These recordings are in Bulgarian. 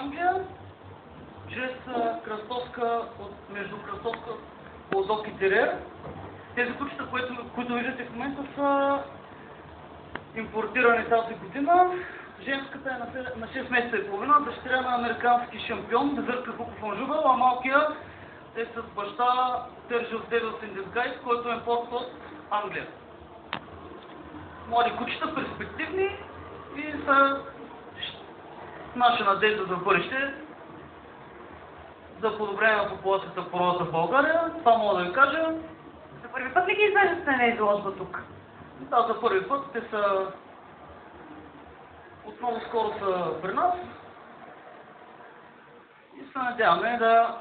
Англия, чрез кръстовска, между кръстовска булдог и терер. Тези кучета, които виждате в момента, са импортирани тази година. Женската е на 6 месеца и половина, дъщеря на американски шампион, Безърка Куков Анжубел, а малкия е с баща Тержил Девилс in Disguise, който е импорт от Англия. Млади кучета, перспективни и са наша надежда за бъдеще за подобрение на популацията в породата в България. Това мога да ви кажа. За първи път ли ги извеждате на изложба тук? Да, за първи път. Те са отново скоро са при нас и се надяваме да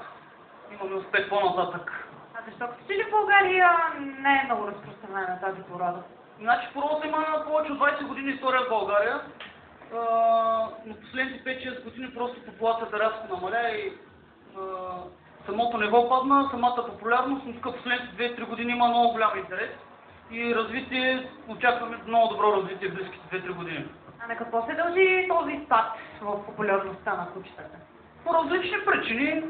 имаме успех по-нататък. А защо като че ли в България не е много разпространена тази порода? Значи породата има повече от 20 години история в България, но последните 5-6 години просто популацията рязко намаля и самото ниво падна, самата популярност, но тук последните 2-3 години има много голям интерес и развитие, очакваме много добро развитие в близките 2-3 години. А на какво се дължи този спад в популярността на кучетата? По различни причини.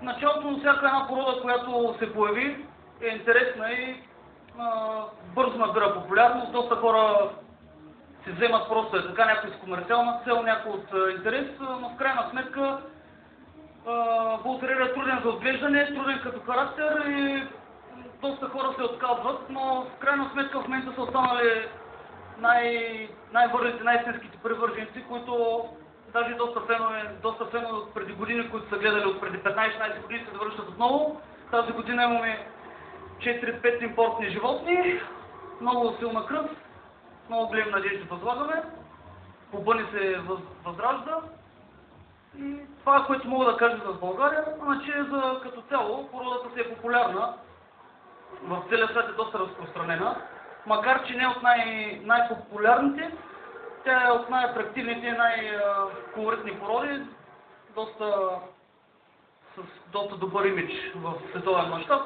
Началото на всяка една порода, която се появи, е интересна и бързо набира популярност. Доста хора се вземат просто е така, някой с комерциална цел, някой от интерес, но в крайна сметка Бул териер е труден за отглеждане, труден като характер и доста хора се отказват, но в крайна сметка в момента са останали най-върните, най-истинските привърженици, които даже доста фенове преди години, които са гледали от преди 15-16 години, се завръщат отново. Тази година имаме 4-5 импортни животни, много силна кръв, много големи надежди възлагаме, клуба ни се възражда. И това, което мога да кажа за България, значи като цяло породата си е популярна, в целия свят е доста разпространена, макар че не от най-популярните, тя е от най-атрактивните и най-колоритни породи, с доста добър имидж в световен мащаб.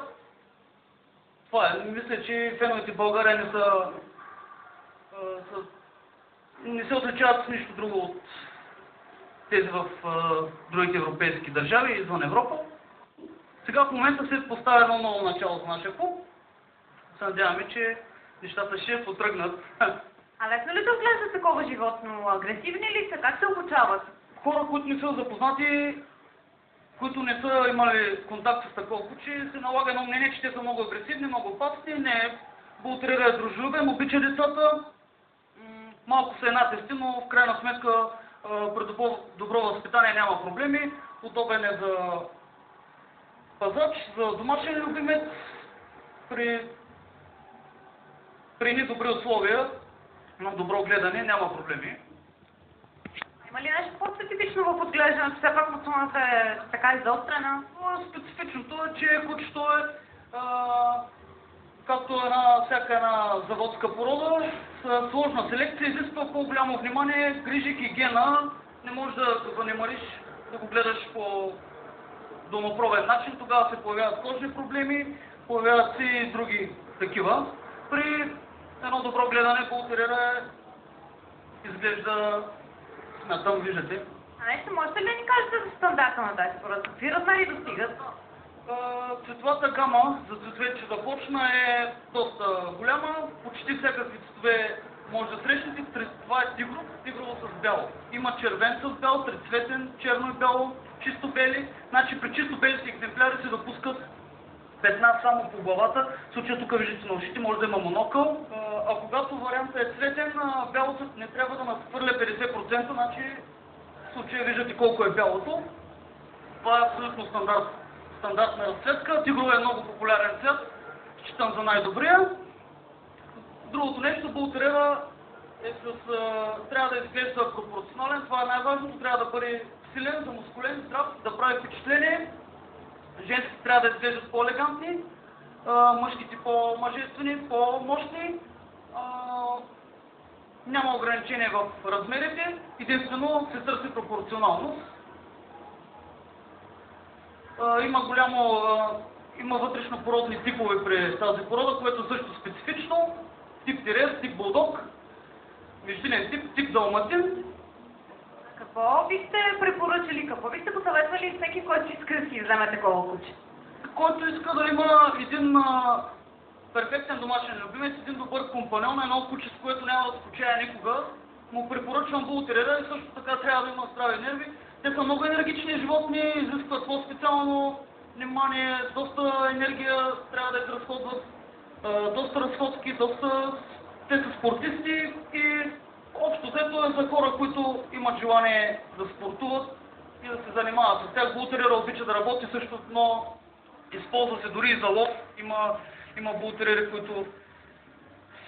Това е. Мисля, че феновете в България не се отличават с нищо друго от тези в другите европейски държави извън Европа. Сега в момента се поставя едно ново начало за нашия клуб. Се надяваме, че нещата ще потръгнат. А лесно ли да отглеждат такова животно? Агресивни ли са? Как се обучават? Хора, които не са запознати, които не са имали контакт с такова куче, се налага едно мнение, че те са много агресивни, много опасни. Не, Бул териер е дружелюбен, обича децата. Малко са натисти, но в крайна сметка при добро възпитание няма проблеми. Удобен е за пазач, за домашен любимец. При едни добри условия на добро гледане няма проблеми. Има ли нещо по-специфично в отглеждането? Все пак мусулманата е така изострена. Специфичното е, че кучето е както всяка една заводска порода, с сложна селекция, изисква по-голямо внимание, грижи, хигиена. Не можеш да го занемариш, да го гледаш по домопровен начин, тогава се появяват кожни проблеми, появяват се и други такива. При едно добро гледане Бул териер изглежда, смятам, виждате. А нещо, можете ли да ни кажете за стандарта на тази порода? Какви размери достигат? Цветовата гама за цветовете ще започна е доста голяма. Почти всякакви цветове може да срещнете. Това е тигрово с бяло. Има червен с бяло, трицветен, черно и бяло, чисто бели. Значи при чисто белите екземпляри се допускат петна само по главата. В случая тук виждате на ушите, може да има монокъл. А когато вариантът е цветен, бялото не трябва да надхвърля 50%, значи в случая виждате колко е бялото. Това е абсолютно стандартна разцветка. Тигрово е много популярен цвят, считам за най-добрия. Другото нещо, Бул териер трябва да изглежда пропорционален, това е най-важното, трябва да бъде силен, замускулен, здрав, да прави впечатление. Женските трябва да изглеждат по-елегантни, мъжките по-мъжествени, по-мощни. Няма ограничение в размерите, единствено се търси пропорционалност. Има вътрешно породни типове при тази порода, което е също специфично. Тип териер, тип булдог, междинен тип далматин. Какво бихте препоръчали, какво бихте посъветвали всеки, който иска да си вземе такова куче? Който иска да има един перфектен домашен любимец, един добър компаньон, едно куче, с което няма да скучая никога, му препоръчвам бултериера и също така трябва да има здрави нерви. Те са много енергични животни, изискват по-специално внимание, доста енергия трябва да изразходват, доста разходки, те са спортисти и общо взето е за хора, които имат желание да спортуват и да се занимават с тях. Бултериера обича да работи също, но използва се дори и за лов. Има бултериери, които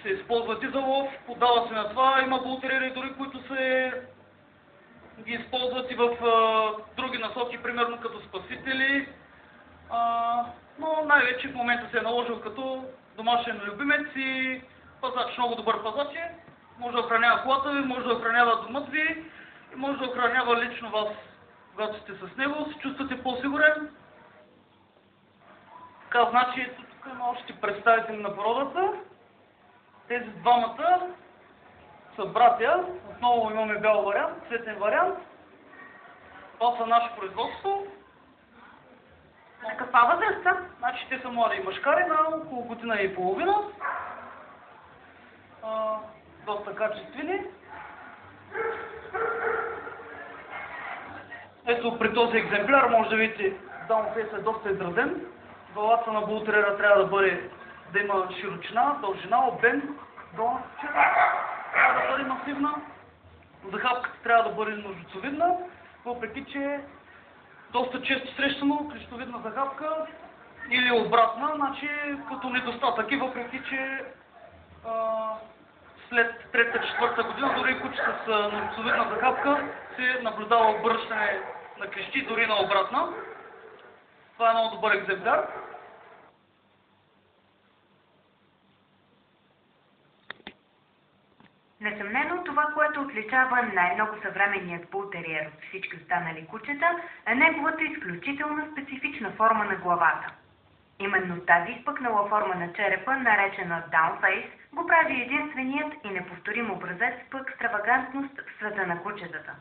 се използват и за лов, поддава се на това. Има бултериери дори, които се ги използват и в други насоки, примерно като спасители. Но най-вече в момента се е наложил като домашен любимец и пазач, много добър пазач е. Може да охранява колата ви, може да охранява домът ви и може да охранява лично вас, когато сте с него, се чувствате по-сигурен. Така, значи, тук има още представители на породата. Тези двамата са братя. Отново имаме бял вариант, цветен вариант. Това са наше производство. На каква възраст са? Значи те са млади мъжкари на около година и половина. Доста качествени. Ето при този екземпляр може да видите, даунфейс е доста изразен. Главата на бултериера трябва да има широчина, дължина, обем, долна трябва да бъде масивна. Захапката трябва да бъде ножицовидна, въпреки че доста често срещано клещовидна захапка или обратна, значи като недостатък и въпреки че след 3-4 година дори куче с ножицовидна захапка се наблюдава обръщане на клещи, дори на обратна. Това е много добър екземпляр. Несъмнено, това, което отличава най-много съвременният бултериер от всички останали кучета, е неговата изключително специфична форма на главата. Именно тази изпъкнала форма на черепа, наречена даунфейс, го прави единственият и неповторим образец по екстравагантност в света на кучетата.